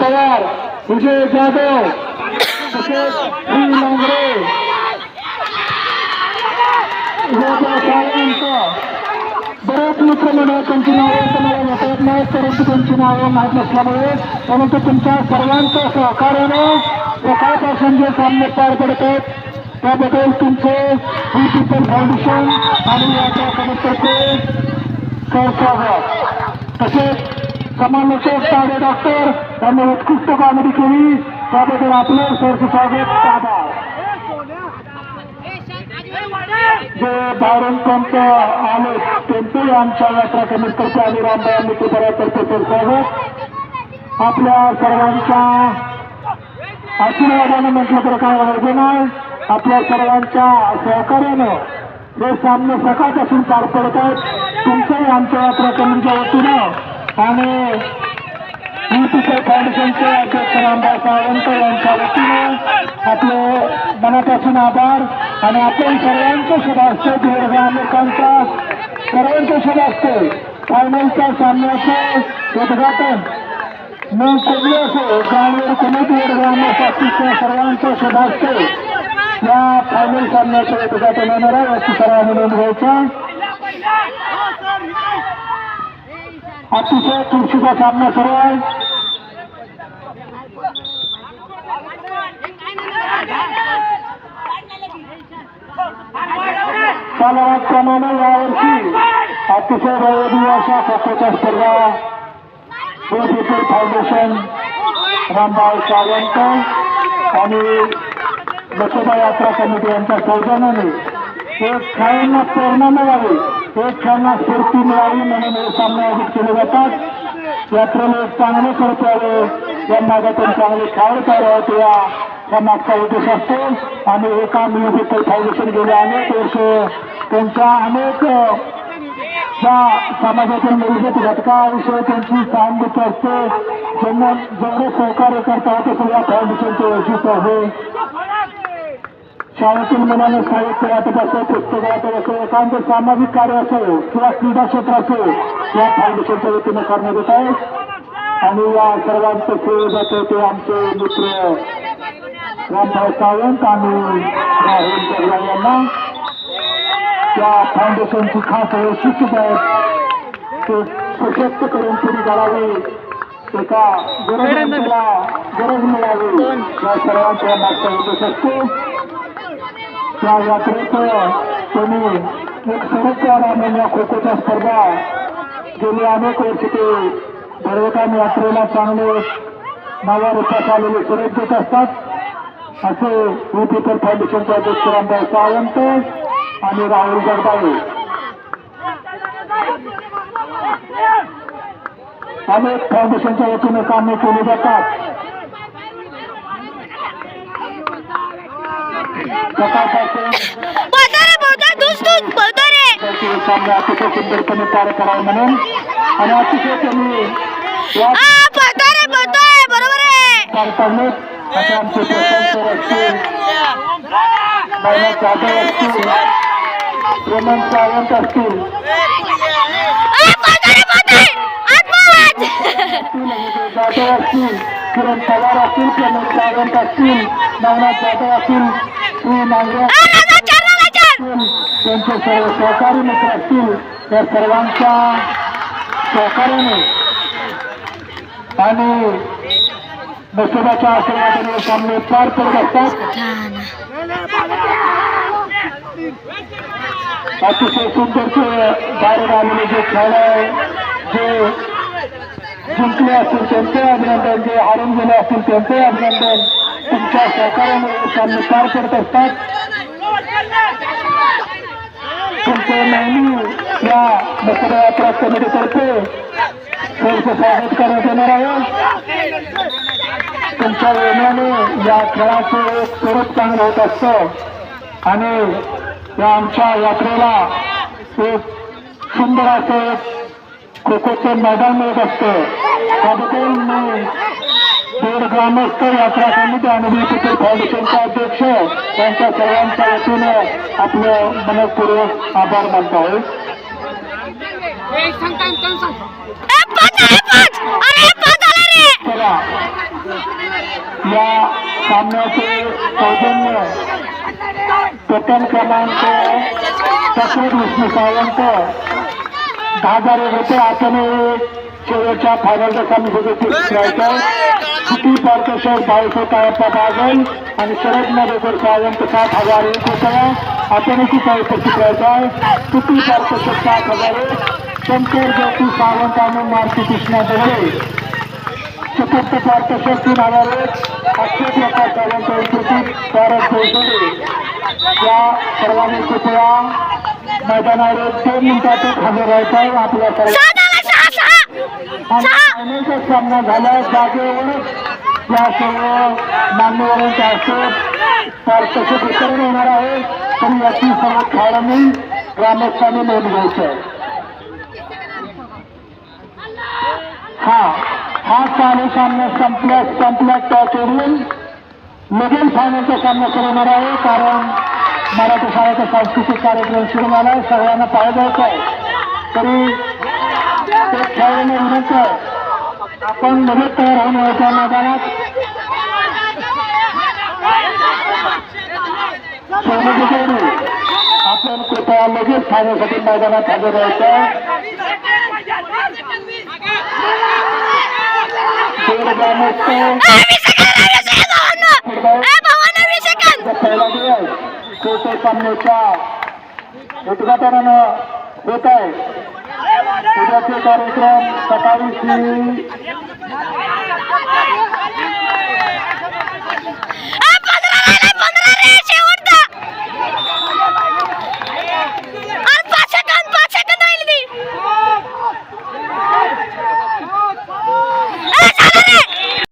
पवार, विजय जाधव, तसेच श्री लांगरे, बरेच मित्रमंडळ त्यांची नावं तुम्हाला भेटत नाहीत, परंतु त्यांची नावं माहीत नसल्यामुळे परंतु तुमच्या सर्वांच्या सहकार्याने सकाळपासून जे सामने पार पडत आहेत त्याबद्दल तुमचे वी पीपल फाउंडेशन आणि याच्या कमिटीतर्फे सहस्वागत. तसेच समालोचक ताडे डॉक्टर यांनी उत्कृष्ट कामगिरी केली त्याबद्दल आपले सहस्वागत. आभार. जे बाहेरून पंत आले त्यांचे आमच्या यात्रा कमिटीतर्फे आणि रामबाई मित्रपरातर्फे सहस्वागत. आपल्या सर्वांच्या आशीर्वादानं म्हटलं तर काय व्हायचं नाही, आपल्या सर्वांच्या सहकार्यानं हे सामने सकाळपासून पार पडत आहेत. तुमचंही आमच्या यात्रा कमिटीच्या वतीनं आणि पीपल फाउंडेशनचे अध्यक्ष रामदास सावंत यांच्या वतीनं आपले मनापासून आभार. आणि आपण सर्वांचं शुभ असते, दीर्घ लोकांचा सर्वांचं शुभ असते. फायनलच्या सामन्याचं उद्घाटन मग कोणी असो गावावर कोणी दीर्घ सर्वांचं शुभ असते. या फायनल सामन्याचं उद्घाटन होणार आहे याची सर्वांनी नोंद घ्यायचा. अतिशय चुरशीचा सामना सुरू आहे. प्रमाणे यावर्षी अतिशय वैविध्य अशा खो-खोच्या स्पर्धा पीपल फाउंडेशन रामबाई सावंत आणि बसोबा यात्रा कमिटी यांच्या सौजन्याने एक खेळांना प्रेरणा मिळावी, एक खेळांना स्फूर्ती मिळावी म्हणून हे सामने आयोजित केले जातात. यात्रेला एक चांगले करता यावे, या मागातून चांगले खेळाडू तयार व्हावे या मागचा उद्देश असतो. आणि एका पीपल फाउंडेशन गेले अनेक वर्ष त्यांच्या अनेक ज्या समाजातील मूलभूत घटकाविषयी त्यांची सहानुभूती असते. ज्यांना जेवढे सहकार्य करता होते सगळ्या फाउंडेशनचे वैशिष्ट्य आहे. शाळेतील मुलांना साहित्य वाटप असो, पुस्तक वाटप असो, एखादं सामाजिक कार्य असो किंवा क्रीडा क्षेत्र असो या फाउंडेशनच्या वतीनं करण्यात येत आहे. आणि या सर्वांचं श्रेय जाते ते आमचे मित्र रामभाऊ सावंत आणि राहुल जगलाल यांना. त्या फाउंडेशनची खास वैशिष्ट्य आहेत ते सशक्त करून पुढे जावे, एका गरजवंताला गरज मिळावी या सर्वांचा मागचा उद्देश असतो. त्या यात्रेत त्यांनी एक सरकार या खो-खोच्या स्पर्धा गेली अनेक वर्ष ते भरवताना यात्रेला चांगले नव्या रूपात आलेले सुरेश देत असतात. असे वी पीपल फाउंडेशनचे अध्यक्ष रामभाऊ सावंत आणि राहुल जगदाळे अनेक फाउंडेशनच्या वतीने कामे केली जातात. सकाळपासून सामने अतिशय सुंदरपणे पार करावे म्हणून आणि अतिशय त्यांनी पार पाडले. असे आमचे प्रशांत असतील, महिला जाधव असतील, रोमन सावंत असतील, जाधव असतील, किरण पवार असतील, प्रमोद सावंत असतील, नवनाथ जाधव असतील, श्री नांगरे त्यांचे सर्व सहकारी मित्र असतील. त्या सर्वांच्या सहकार्याने आणि बसोबाच्या आशीर्वादाने सामने पार पडत असतात. अतिशय सुंदरचे बाहेर आलेले जे खेळाडू जे जिंकले असतील त्यांचे अभिनंदन, जे हारून गेले असतील त्यांचे अभिनंदन. तुमच्या सहकार्याने सामने पार पडत असतात. तुमचे नेहमी या बसोबा यात्रा कमिटीतर्फे स्वागत करण्यात येणार आहे. तुमच्या येण्याने या खेळाचं एक स्वरूप चांगलं होत असतं आणि या आमच्या यात्रेला एक सुंदर असं खो-खोचं मैदान मिळत असतं. त्याबद्दल मी दीड ग्रामस्थ यात्रा समिती आणि वी पीपल फाउंडेशनचे अध्यक्ष यांच्या सर्वांच्या वतीनं आपलं मनपूर्वक आभार मानतो आहे. चला सामन्याचे सौजन्य प्रथम क्रमांक तसरत विष्णू सावंत 10,000 रुपये आपण शेवटच्या फायनलच्या सामन्यासाठी फिक्स करायचं. किती पार्कशेर बाळसो कायप्पा बागल आणि शरद नरेकर सावंत 7,001 रुपये आपण उपस्थित करायचा आहे. किती पार्कशेर 7,000 शंकर ज्योती सावंत आणि मारुती कृष्णा दगडे. चतुर्थ पार्कशेर 3,001 अक्षय प्रकाश सावंत उपस्थित भारत देशोडे. या सर्वांनी कृपया मैदानावर 2 मिनिटातच हजर राहायचा आहे. आपल्या सर्वांचा सामना झाला जागेवर या सर्व मान्यवरांच्या हस्ते पारितोषिक वितरण होणार आहे. तरी याची सर्व खेळाडूंनी ग्रामस्थांनी नोंद घ्यायची आहे. हा चालू सामना संपल्या टॉचवरून लगेच फायनलचा सामना सुरू होणार आहे. कारण मराठी शाळेचा सांस्कृतिक कार्यक्रम सुरू झाला आहे. सगळ्यांना पाहायला जायचं आहे. तरी ते खेळाडूंना विनंती आहे आपण लगेच तयार होऊन यायच्या मैदानात. आपण कृपया लगेच खाण्यासाठी मैदानात हजर राहायचं आहे. पहिला दिवस कोटे सामन्याच्या उद्घाटनानं होत आहे. उद्याचे कार्यक्रम सकाळी